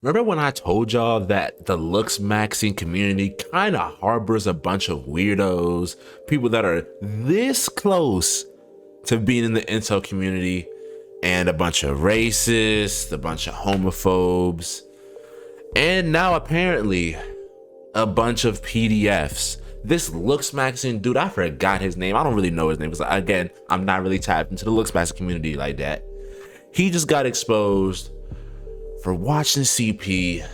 Remember when I told y'all that the Looksmaxxing community kind of harbors a bunch of weirdos, people that are this close to being in the incel community, and a bunch of racists, a bunch of homophobes, and now apparently a bunch of PDFs. This Looksmaxxing dude, I forgot his name. I don't really know his name because, again, I'm not really tapped into the Looksmaxxing community like that. He just got exposed for watching CP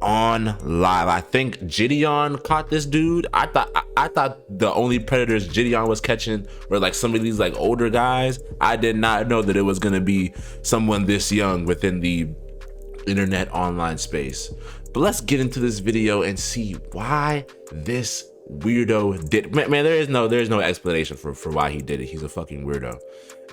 on live. I think Gideon caught this dude. I thought the only predators Gideon was catching were like some of these like older guys. I did not know that it was gonna be someone this young within the internet online space. But let's get into this video and see why this weirdo did. Man, there is no explanation for why he did it. He's a fucking weirdo,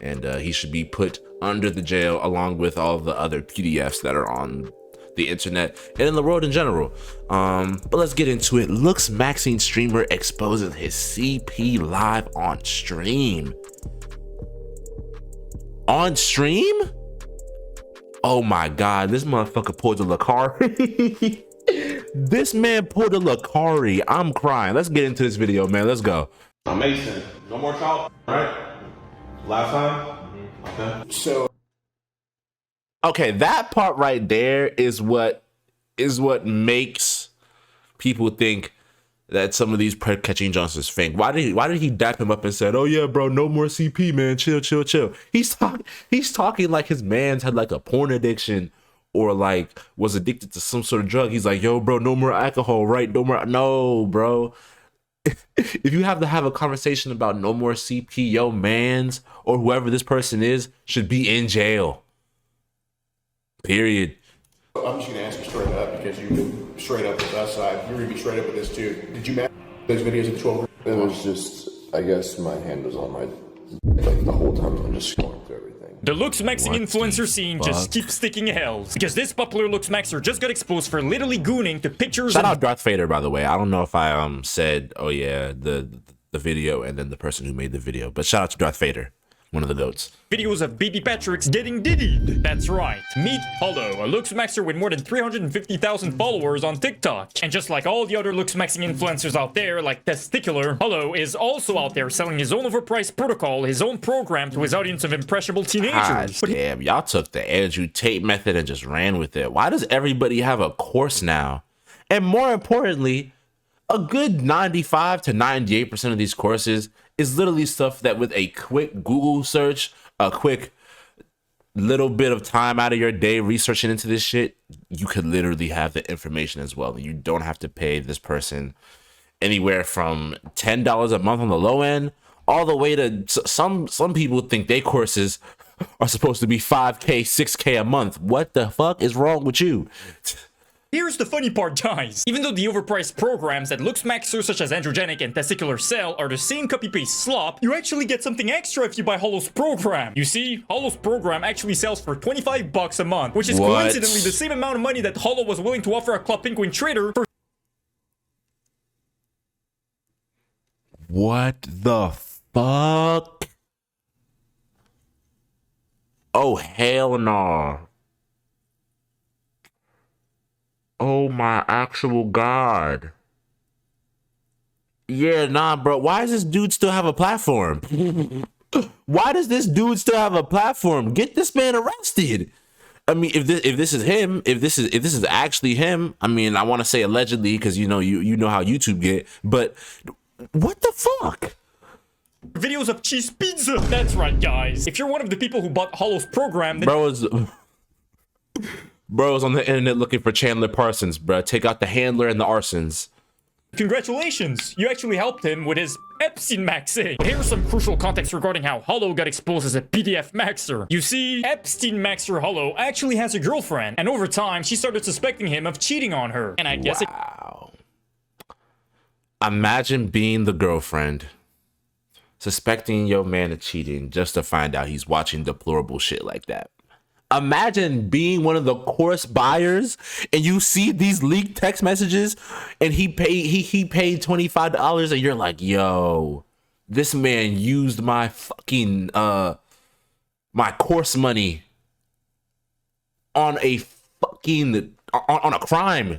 and he should be put under the jail along with all the other PDFs that are on the internet and in the world in general. But let's get into it. Looksmaxxing streamer exposes his CP live on stream. On stream? Oh my god, this motherfucker pulled a Lakari. This man pulled a Lakari. I'm crying. Let's get into this video, man. Let's go. Mason, no more child, right? Last time? Okay. So okay, that part right there is what makes people think that some of these pet catching Johns is fake. Why did he dap him up and said, "Oh yeah, bro, no more CP, man. Chill, chill, chill." He's talking like his man's had like a porn addiction or like was addicted to some sort of drug. He's like, "Yo, bro, no more alcohol, right? No more." No, bro. If you have to have a conversation about no more CP, yo mans or whoever this person is should be in jail. Period. I'm just gonna ask you straight up because you've been straight up with us. You're gonna be straight up with this too. Did you match those videos at 12? It was just, I guess my hand was on my, like the whole time I'm just scrolling through everything. The Looksmaxxing influencer scene just keeps sticking hell because this popular Looksmaxxer just got exposed for literally gooning to pictures. Shout out Darth Vader, by the way. I don't know if I said, oh yeah, the video and then the person who made the video, but shout out to Darth Vader, one of the goats. Videos of baby Patrick's getting diddied. That's right. Meet Hollow, a Looksmaxxer with more than 350,000 followers on TikTok. And just like all the other Looksmaxxing influencers out there, like Testicular, Hollow is also out there selling his own overpriced protocol, his own program to his audience of impressionable teenagers. God damn, y'all took the Andrew Tate method and just ran with it. Why does everybody have a course now? And more importantly, a good 95 to 98% of these courses is literally stuff that with a quick Google search, a quick little bit of time out of your day researching into this shit, you could literally have the information as well. And you don't have to pay this person anywhere from $10 a month on the low end, all the way to some people think their courses are supposed to be 5K, 6K a month. What the fuck is wrong with you? Here's the funny part, guys. Even though the overpriced programs that Looksmaxxers such as Androgenic and Testicular sell are the same copy-paste slop, you actually get something extra if you buy Hollow's program. You see, Hollow's program actually sells for 25 bucks a month, which is coincidentally the same amount of money that Hollow was willing to offer a Club Penguin trader for. What the fuck? Oh, hell no. Oh my actual god. Yeah, nah, bro. Why does this dude still have a platform? Why does this dude still have a platform? Get this man arrested. I mean, if this is him, if this is actually him, I mean, I want to say allegedly because you know how YouTube get, but what the fuck? Videos of cheese pizza. That's right, guys. If you're one of the people who bought Hollow's program, then Bro's on the internet looking for Chandler Parsons, bro. Take out the handler and the arsons. congratulations, you actually helped him with his Epstein maxing. But here's some crucial context regarding how Hollow got exposed as a PDF maxer. You see, Epstein maxer Hollow actually has a girlfriend, and over time, she started suspecting him of cheating on her. And I guess wow. Imagine being the girlfriend, suspecting your man of cheating just to find out he's watching deplorable shit like that. Imagine being one of the course buyers and you see these leaked text messages and he paid $25 and you're like, yo, this man used my fucking my course money on a fucking on a crime.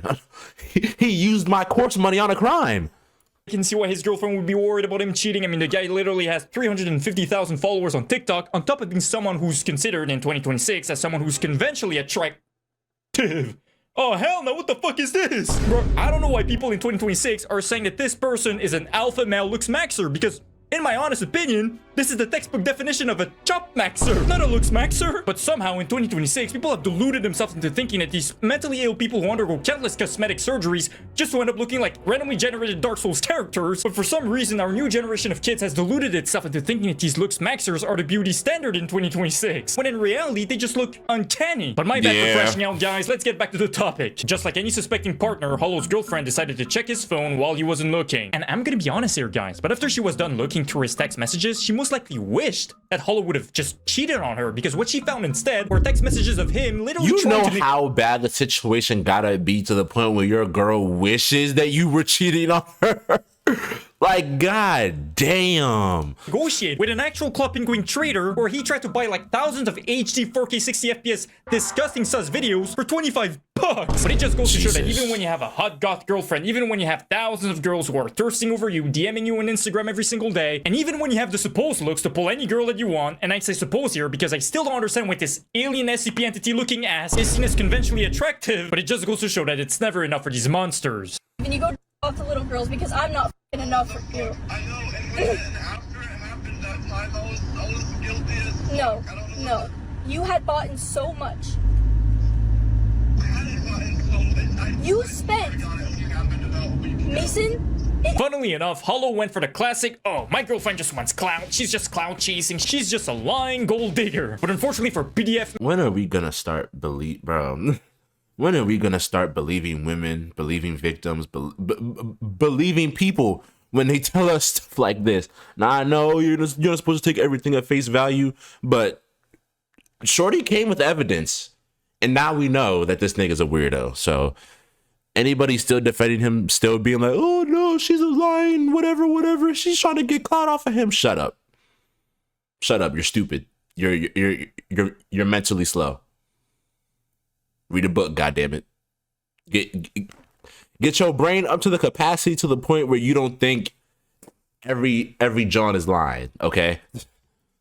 He used my course money on a crime. I can see why his girlfriend would be worried about him cheating. I mean, the guy literally has 350,000 followers on TikTok, on top of being someone who's considered in 2026 as someone who's conventionally attractive. Oh, hell no, what the fuck is this? Bro, I don't know why people in 2026 are saying that this person is an alpha male Looksmaxxer, because in my honest opinion, this is the textbook definition of a chop maxer, not a Looksmaxxer. But somehow in 2026, people have deluded themselves into thinking that these mentally ill people who undergo countless cosmetic surgeries just to end up looking like randomly generated Dark Souls characters. But for some reason, our new generation of kids has deluded itself into thinking that these Looksmaxxers are the beauty standard in 2026, when in reality, they just look uncanny. But my bad for crashing out, guys. Let's get back to the topic. Just like any suspecting partner, Hollow's girlfriend decided to check his phone while he wasn't looking. And I'm gonna be honest here, guys, but after she was done looking through his text messages, she most likely wished that Hollow would have just cheated on her, because what she found instead were text messages of him literally You know trying to how bad the situation gotta be to the point where your girl wishes that you were cheating on her? Like, god damn. negotiate with an actual club penguin trader where he tried to buy like thousands of HD 4K 60 FPS disgusting sus videos for 25 bucks. But it just goes to show that even when you have a hot goth girlfriend, even when you have thousands of girls who are thirsting over you, DMing you on Instagram every single day, and even when you have the supposed looks to pull any girl that you want, and I say suppose here because I still don't understand why this alien SCP entity looking ass is seen as conventionally attractive, but it just goes to show that it's never enough for these monsters. And you go off to little girls because I'm not f***ing enough for you. I know, and after it happened that time, I was guilty as No, fuck. I don't know. no. You had bought in so much. I hadn't gotten so You spent, Mason, Funnily enough, Hollow went for the classic, oh, my girlfriend just wants clout, she's just clout chasing, she's just a lying gold digger. But unfortunately for PDF, When are we gonna start bro? When are we gonna start believing women, believing victims, believing people when they tell us stuff like this? Now I know you're not supposed to take everything at face value, but Shorty came with evidence, and now we know that this nigga's a weirdo. So anybody still defending him, still being like, oh no, she's a lying, whatever, she's trying to get clout off of him. Shut up. Shut up. You're stupid. You're mentally slow. Read a book, goddammit. Get your brain up to the capacity to the point where you don't think every John is lying, okay?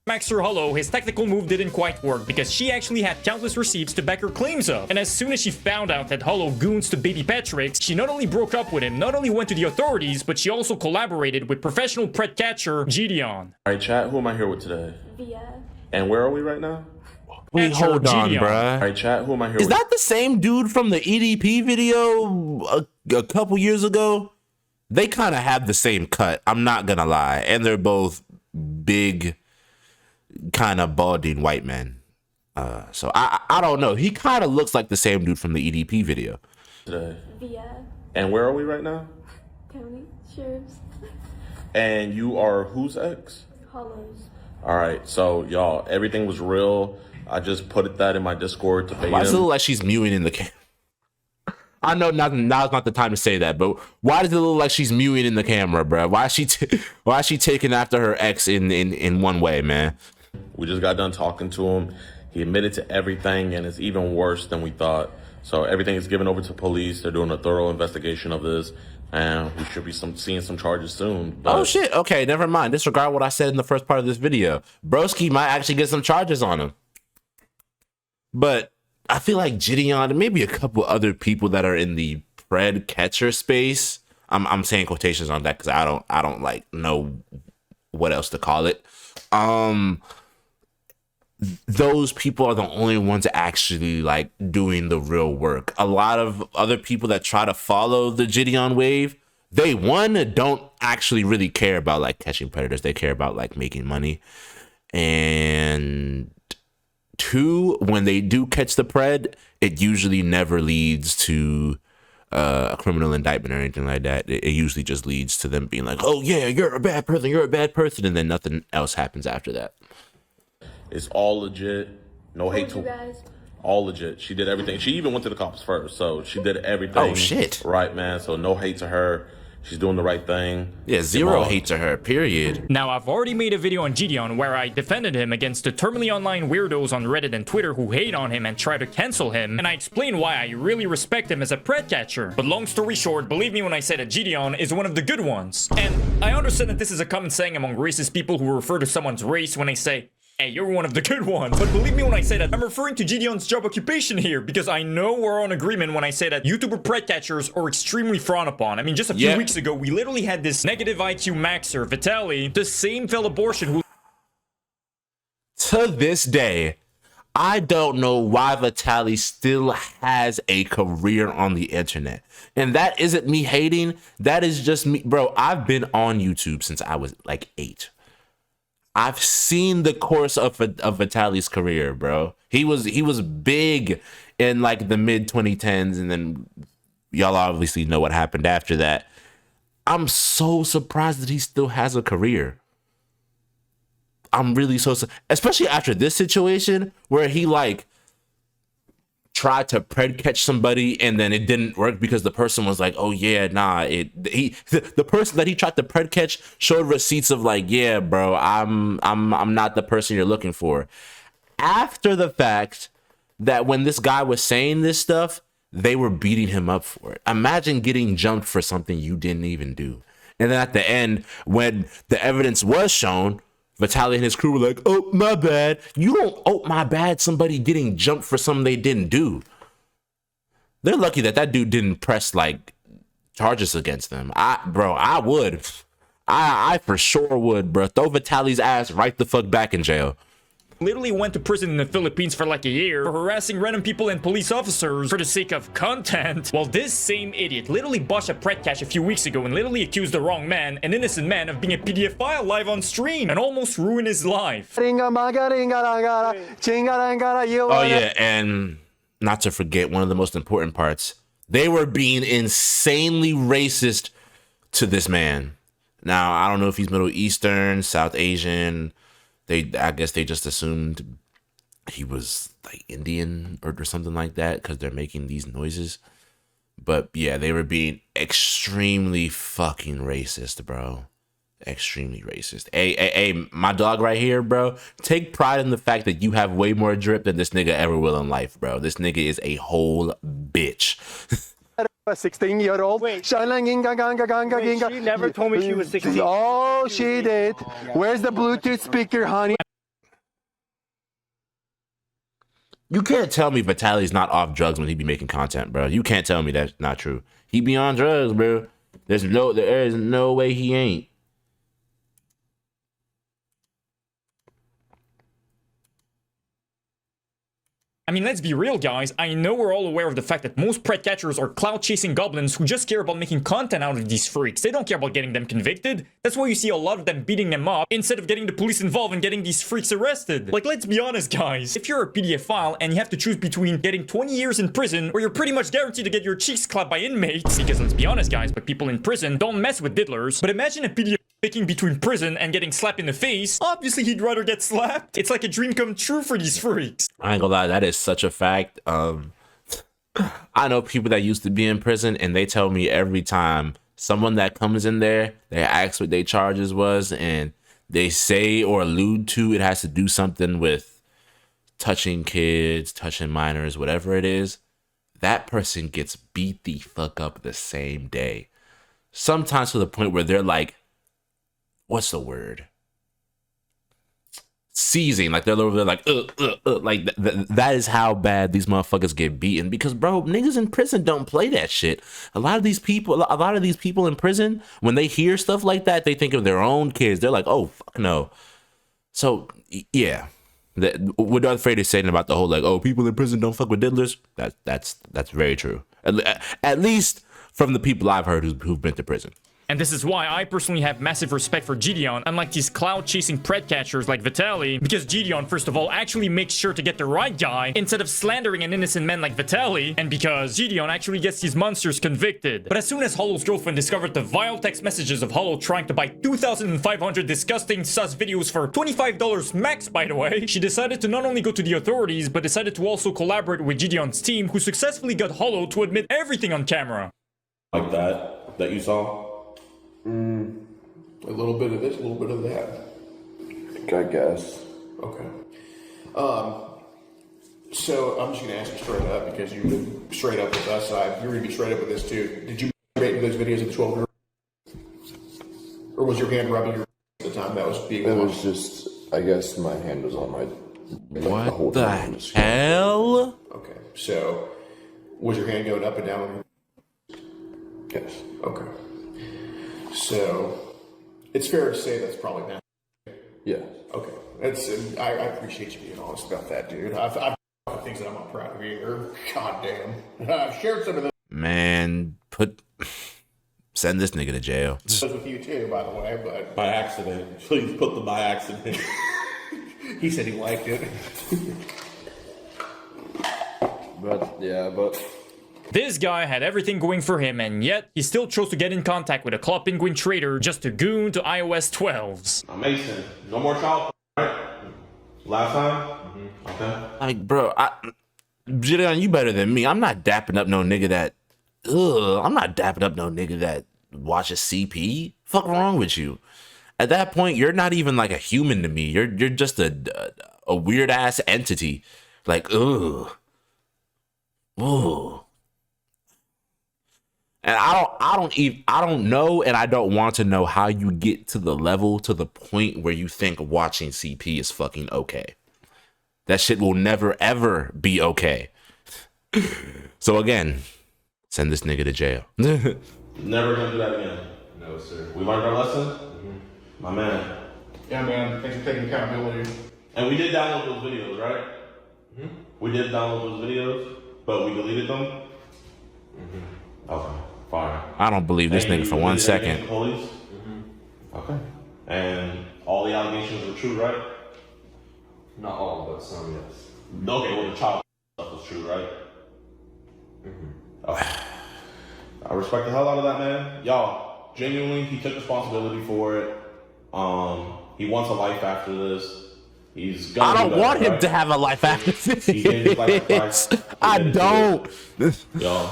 Maxer Hollow, his technical move didn't quite work because she actually had countless receipts to back her claims of. And as soon as she found out that Hollow goons to baby Patrick, she not only broke up with him, not only went to the authorities, but she also collaborated with professional pet catcher Gideon. All right, chat. Who am I here with today? Via. And where are we right now? Wait, Catcher hold on, Gideon. All bruh. right, chat. Who am I here Is with? that the same dude from the EDP video a couple years ago? They kind of have the same cut, I'm not gonna lie. And they're both big, kind of balding white men. So I don't know. He kind of looks like the same dude from the EDP video. Today. Via. And where are we right now? County Sheriff's. And you are whose ex? Hollows. All right, so y'all, everything was real. I just put that in my Discord to bait Why does it him. look like she's mewing in the camera? I know now's not the time to say that, but why does it look like she's mewing in the camera, bro? Why is she taking after her ex in one way, man? We just got done talking to him. He admitted to everything, and it's even worse than we thought. So everything is given over to police. They're doing a thorough investigation of this, and we should be seeing some charges soon. But Oh shit. Okay, never mind. Disregard what I said in the first part of this video. Broski might actually get some charges on him. But I feel like Gideon and maybe a couple other people that are in the pred catcher space. I'm saying quotations on that because I don't like know what else to call it. Those people are the only ones actually like doing the real work. A lot of other people that try to follow the Gideon wave, they don't actually really care about like catching predators. They care about like making money. And two, when they do catch the pred, it usually never leads to a criminal indictment or anything like that. It usually just leads to them being like, oh yeah, you're a bad person, and then nothing else happens after that. it's all legit. No hate Told to you guys. all legit. She did everyththing. She even went to the cops first, so she did everything. Oh, shit. Right, man. So no hate to her. She's doing the right thing. Yeah, zero hate to her, period. Now, I've already made a video on Gideon where I defended him against the terminally online weirdos on Reddit and Twitter who hate on him and try to cancel him, and I explain why I really respect him as a pred catcher. But long story short, believe me when I say that Gideon is one of the good ones. And I understand that this is a common saying among racist people who refer to someone's race when they say, hey, you're one of the good ones. But believe me when I say that, I'm referring to Gideon's job occupation here, because I know we're on agreement when I say that YouTuber pred catchers are extremely frowned upon. I mean, just a few weeks ago, we literally had this negative IQ maxer, Vitaly, the same failed abortion who... To this day, I don't know why Vitaly still has a career on the internet. And that isn't me hating, that is just me. Bro, I've been on YouTube since I was like 8. I've seen the course of Vitaly's career, bro. He was big in like the mid 2010s, and then y'all obviously know what happened after that. I'm so surprised that he still has a career. I'm really so, especially after this situation where he like tried to pred catch somebody and then it didn't work because the person was like, oh yeah, nah, the person that he tried to pred catch showed receipts of like, yeah, bro, I'm not the person you're looking for. After the fact that when this guy was saying this stuff, they were beating him up for it. Imagine getting jumped for something you didn't even do. And then at the end, when the evidence was shown, Vitaly and his crew were like, oh, my bad. You don't, oh, my bad, somebody getting jumped for something they didn't do. They're lucky that that dude didn't press, like, charges against them. Bro, I would. I for sure would, bro. Throw Vitaly's ass right the fuck back in jail. Literally went to prison in the Philippines for like a year for harassing random people and police officers for the sake of content. While this same idiot literally botched a pred catch a few weeks ago and literally accused the wrong man, an innocent man, of being a pedophile live on stream and almost ruined his life. Oh yeah, and not to forget one of the most important parts. They were being insanely racist to this man. Now, I don't know if he's Middle Eastern, South Asian. I guess they just assumed he was like Indian or something like that because they're making these noises. But yeah, they were being extremely fucking racist, bro. Extremely racist. Hey, my dog right here, bro. Take pride in the fact that you have way more drip than this nigga ever will in life, bro. This nigga is a whole bitch. A 16-year-old. Wait. She never told me she was 16. Oh, she did. Where's the Bluetooth speaker, honey? You can't tell me Vitaly's not off drugs when he be making content, bro. You can't tell me that's not true. He be on drugs, bro. There is no way he ain't. I mean, let's be real, guys. I know we're all aware of the fact that most pred catchers are clout-chasing goblins who just care about making content out of these freaks. They don't care about getting them convicted. That's why you see a lot of them beating them up instead of getting the police involved and getting these freaks arrested. Like, let's be honest, guys. If you're a pedophile and you have to choose between getting 20 years in prison or you're pretty much guaranteed to get your cheeks clapped by inmates, because let's be honest, guys, but people in prison don't mess with diddlers. But imagine a pedophile picking between prison and getting slapped in the face. Obviously, he'd rather get slapped. It's like a dream come true for these freaks. I ain't gonna lie, that is such a fact. I know people that used to be in prison and they tell me every time someone that comes in there, they ask what their charges was and they say or allude to it has to do something with touching kids, touching minors, whatever it is. That person gets beat the fuck up the same day. Sometimes to the point where they're like, what's the word? Seizing, like they're like, like that is how bad these motherfuckers get beaten. Because bro, niggas in prison don't play that shit. A lot of these people in prison, when they hear stuff like that, they think of their own kids. They're like, oh fuck no. So yeah, what Darth Vader saying about the whole like, oh, people in prison don't fuck with diddlers. That's very true. At least from the people I've heard who've been to prison. And this is why I personally have massive respect for Gideon, unlike these cloud-chasing pred catchers like Vitaly, because Gideon, first of all, actually makes sure to get the right guy instead of slandering an innocent man like Vitaly, and because Gideon actually gets these monsters convicted. But as soon as Hollow's girlfriend discovered the vile text messages of Hollow trying to buy 2,500 disgusting sus videos for $25 max, by the way, she decided to not only go to the authorities, but decided to also collaborate with Gideon's team, who successfully got Hollow to admit everything on camera. Like that you saw? A little bit of this, a little bit of that. I guess. Okay. So I'm just gonna ask you straight up because you've been straight up with us. You're gonna be straight up with this too. Did you masturbate to those videos of the 12-year-old, or was your hand rubbing your at the time that was being? It was just, I guess my hand was on my. Like, What the hell? Okay. So was your hand going up and down on your? Yes. Okay. So it's fair to say that's probably not. Yeah. Okay. I appreciate you being honest about that, dude. I've things that I'm not proud of either. Goddamn. I've shared some of Man, send this nigga to jail. those with you too, by the way, but By accident. Please put the by accident. he said he liked it. But This guy had everything going for him, and yet he still chose to get in contact with a Claw Penguin trader just to goon to iOS 12s. Now, Mason, no more child, right? Last time? Okay. Like, bro, Gideon, you better than me. I'm not dapping up no nigga that. I'm not dapping up no nigga that watches CP. Fuck wrong with you? At that point, you're not even like a human to me. You're just a weird ass entity. Like, ugh. And I don't know, and I don't want to know how you get to the point where you think watching CP is fucking okay. That shit will never ever be okay. So again, send this nigga to jail. Never gonna do that again. no, sir. We learned our lesson? My man. Yeah, man. Thanks for taking accountability. And we did download those videos, right? We did download those videos, but we deleted them? Okay, fine. I don't believe this And nigga you for 1 deleted everything second. to police? Okay. And all the allegations were true, right? Not all, but some, yes. Okay, well, the child stuff was true, right? Okay. I respect the hell out of that man. Y'all, genuinely, he took responsibility for it. He wants a life after this. He's gonna I do don't better, want him right? to have a life after this. He gave his life to Christ. He I didn't do don't. it. Y'all.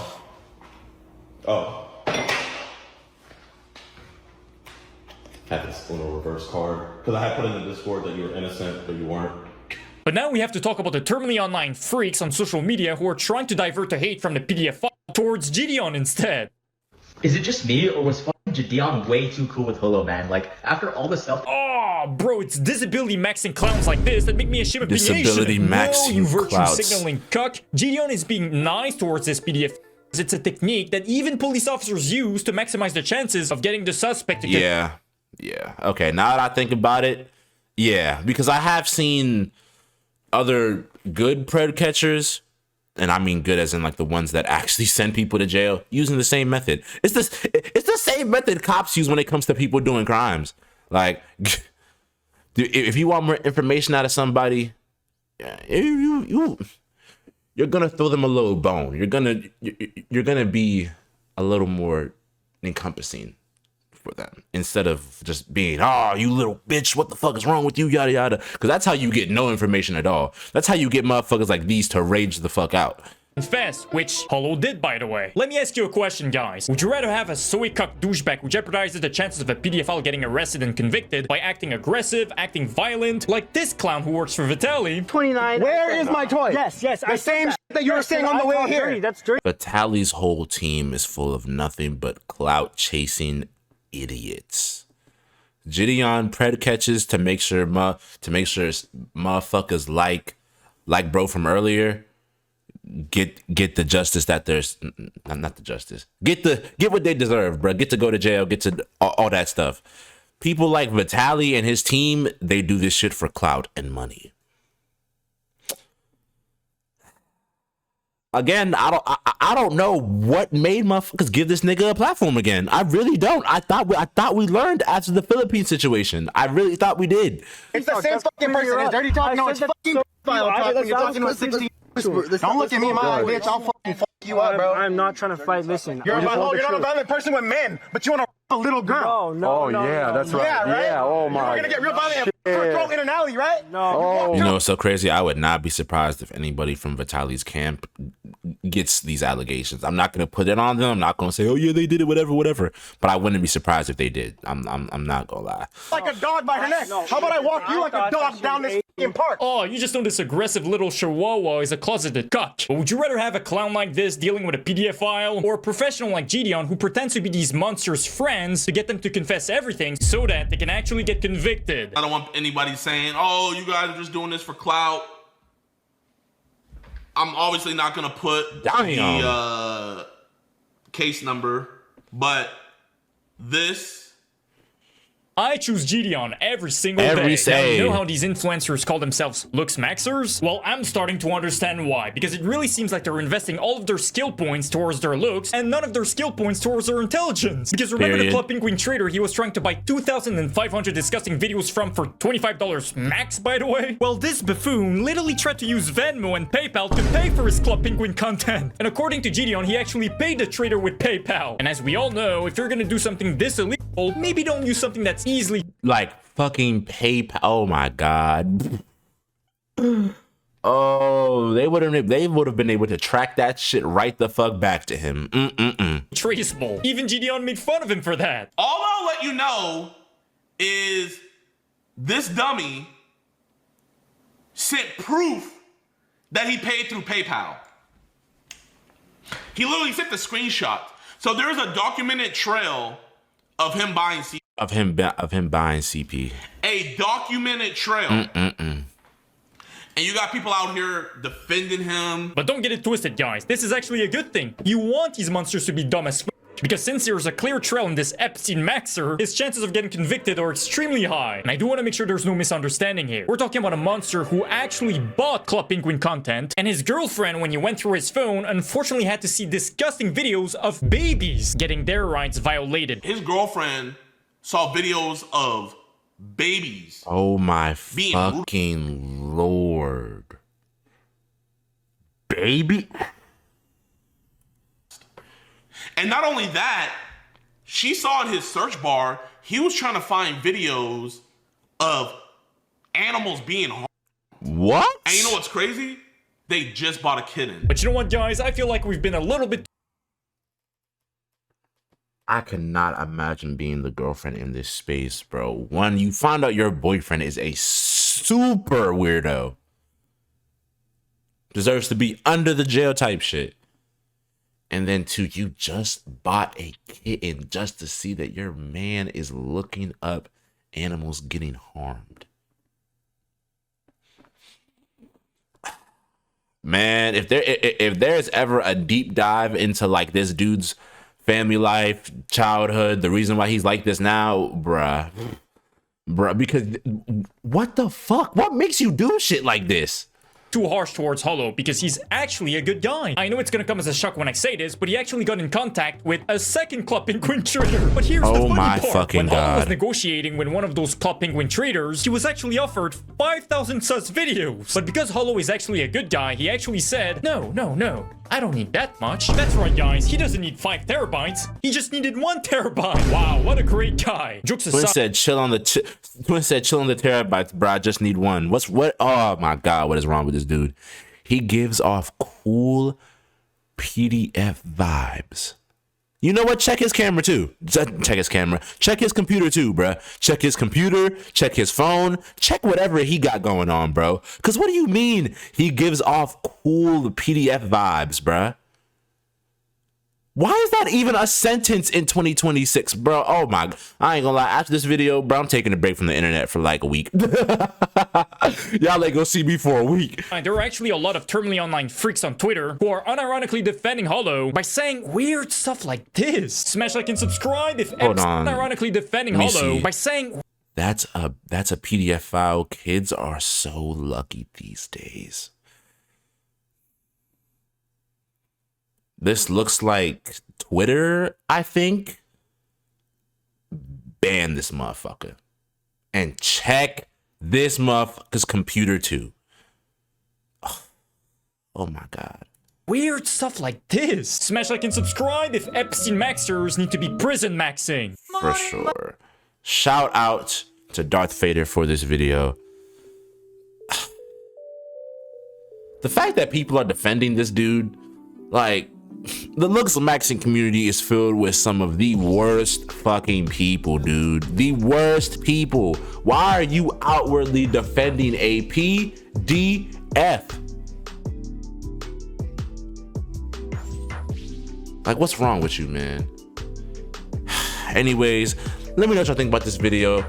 Oh. Had this little reverse card. Because I had put in the Discord that you were innocent, but you weren't. But now we have to talk about the terminally online freaks on social media who are trying to divert the hate from the PDF file towards Gideon instead. Is it just me, or was fucking Gideon way too cool with Holo, man? Like, after all the stuff. Oh, bro, it's disability maxing clowns like this that make me ashamed of being Disability Asian. No, maxing you virtue clouds. signaling cuck. Gideon is being nice towards this PDF. It's a technique that even police officers use to maximize the chances of getting the suspect to Yeah. Okay, now that I think about it, yeah, because I have seen other good pred catchers, and I mean good as in like the ones that actually send people to jail, using the same method. It's the same method cops use when it comes to people doing crimes. Like, if you want more information out of somebody, you're gonna throw them a little bone. You're gonna be a little more encompassing for them instead of just being, oh, you little bitch, what the fuck is wrong with you, yada yada. Because that's how you get no information at all. That's how you get motherfuckers like these to rage the fuck out. confess, which Holo did, by the way. Let me ask you a question, guys. Would you rather have a soy cuck douchebag who jeopardizes the chances of a PDFL getting arrested and convicted by acting aggressive, acting violent, like this clown who works for Vitaly? 29. Where is my toy? Yes. The same that you were saying on the way here. That's dirty. Vitaly's whole team is full of nothing but clout chasing idiots. Gideon pred catches to make sure motherfuckers like bro from earlier get the justice that there's not the justice. Get what they deserve, bro. Get to go to jail, get to all that stuff. People like Vitaly and his team, they do this shit for clout and money. Again, I don't know what made motherfuckers give this nigga a platform again. I really don't. I thought we learned after the Philippines situation. I really thought we did. It's the same fucking person. It's dirty talk. No, it's fucking file talk when you're talking about 16. Don't look at me in my eye, bitch. I'll fucking fuck you up, bro. I'm not trying to fight. Listen, You're not a violent person with men, but you want to a little girl. That's right. Yeah, right? Yeah, oh my. You're gonna get real violent and throw in an alley, right? You know what's so crazy? I would not be surprised if anybody from Vitali's camp gets these allegations. I'm not gonna put it on them. I'm not gonna say, oh yeah, they did it, whatever. But I wouldn't be surprised if they did. I'm not gonna lie. Like a dog by her neck. How about I walk you like a dog down this f***ing park? Oh, you just know this aggressive little chihuahua is a closeted cuck. But would you rather have a clown like this dealing with a PDF file, or a professional like Gideon who pretends to be these monsters' friends to get them to confess everything so that they can actually get convicted? I don't want anybody saying, oh, you guys are just doing this for clout. I'm obviously not going to put the case number, but this... I choose Gideon every single day. Now, you know how these influencers call themselves Looksmaxxers? Well, I'm starting to understand why, because it really seems like they're investing all of their skill points towards their looks and none of their skill points towards their intelligence. Because remember the Club Penguin trader he was trying to buy 2,500 disgusting videos from for $25 max, by the way? Well, this buffoon literally tried to use Venmo and PayPal to pay for his Club Penguin content. And according to Gideon, he actually paid the trader with PayPal. And as we all know, if you're gonna do something this illegal, maybe don't use something that's easily like fucking PayPal. Oh my god. Oh, they would have been able to track that shit right the fuck back to him. traceable. Even Gideon made fun of him for that. All I'll let you know is this dummy sent proof that he paid through PayPal. He literally sent the screenshot. So there's a documented trail of him buying CP. Of him buying CP. A documented trail. And you got people out here defending him. But don't get it twisted, guys. This is actually a good thing. You want these monsters to be dumb as f***, because since there's a clear trail in this Epstein maxer, his chances of getting convicted are extremely high. And I do want to make sure there's no misunderstanding here. We're talking about a monster who actually bought Club Penguin content, and his girlfriend, when you went through his phone, unfortunately had to see disgusting videos of babies getting their rights violated. His girlfriend saw videos of babies. Oh my fucking lord. Baby? And not only that, she saw in his search bar, he was trying to find videos of animals being harmed. What? And you know what's crazy? They just bought a kitten. But you know what, guys? I feel like we've been a little bit... I cannot imagine being the girlfriend in this space, bro. One, you find out your boyfriend is a super weirdo. Deserves to be under the jail type shit. And then two, you just bought a kitten just to see that your man is looking up animals getting harmed. Man, if there's ever a deep dive into like this dude's family life, childhood, the reason why he's like this now, bruh, because what the fuck? What makes you do shit like this? Too harsh towards Hollow because he's actually a good guy. I know it's gonna come as a shock when I say this, but he actually got in contact with a second Club Penguin trader. But here's the funny part. When Hollow was negotiating with one of those Club Penguin traders, he was actually offered 5,000 sus videos. But because Hollow is actually a good guy, he actually said, no, I don't need that much. That's right, guys. He doesn't need 5 terabytes. He just needed 1 terabyte. Wow, what a great guy. Jokes aside. Twin said chill on the terabytes, bro. I just need 1. What? Oh my god, what is wrong with this dude? He gives off cool PDF vibes. You know what? Check his camera too. Check his camera. Check his computer too, bro. Check his computer. Check his phone. Check whatever he got going on, bro. Because what do you mean he gives off cool PDF vibes, bro? Why is that even a sentence in 2026, bro? Oh my, I ain't gonna lie. After this video, bro, I'm taking a break from the internet for like a week. Y'all ain't gonna see me for a week. There are actually a lot of terminally online freaks on Twitter who are unironically defending Hollow by saying weird stuff like this. Smash like and subscribe if Epstein unironically defending Hollow by saying that's a PDF file. Kids are so lucky these days. This looks like Twitter, I think. Ban this motherfucker. And check this motherfucker's computer too. Oh my God. weird stuff like this. Smash like and subscribe if Epstein maxers need to be prison maxing. For sure. Shout out to Darth Vader for this video. The fact that people are defending this dude, like, the Looksmaxxing community is filled with some of the worst fucking people, dude. The worst people. Why are you outwardly defending a PDF? Like, what's wrong with you, man? Anyways, let me know what y'all think about this video.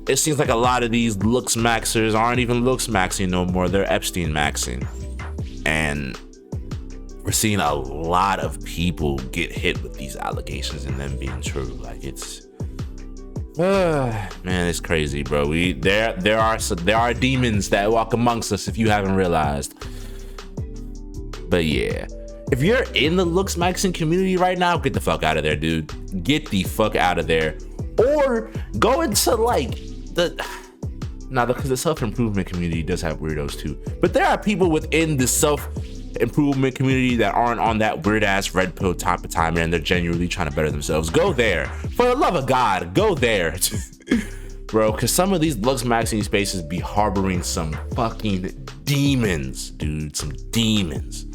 It seems like a lot of these Looksmaxxers aren't even Looksmaxxing no more. They're Epstein maxing. And we're seeing a lot of people get hit with these allegations and them being true. Like, it's man, it's crazy, bro. There are demons that walk amongst us, if you haven't realized. But yeah, if you're in the Looksmaxxing community right now, get the fuck out of there, dude. Get the fuck out of there. Or go into like because the self-improvement community does have weirdos too. But there are people within the self-improvement community that aren't on that weird-ass red pill type of time, and they're genuinely trying to better themselves. Go there. For the love of God, go there. Bro, because some of these Looksmaxxing spaces be harboring some fucking demons, dude. Some demons.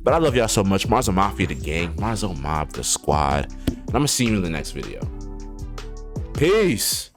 But I love y'all so much. Marso Mafia the gang. Marso Mob the squad. And I'm going to see you in the next video. Peace.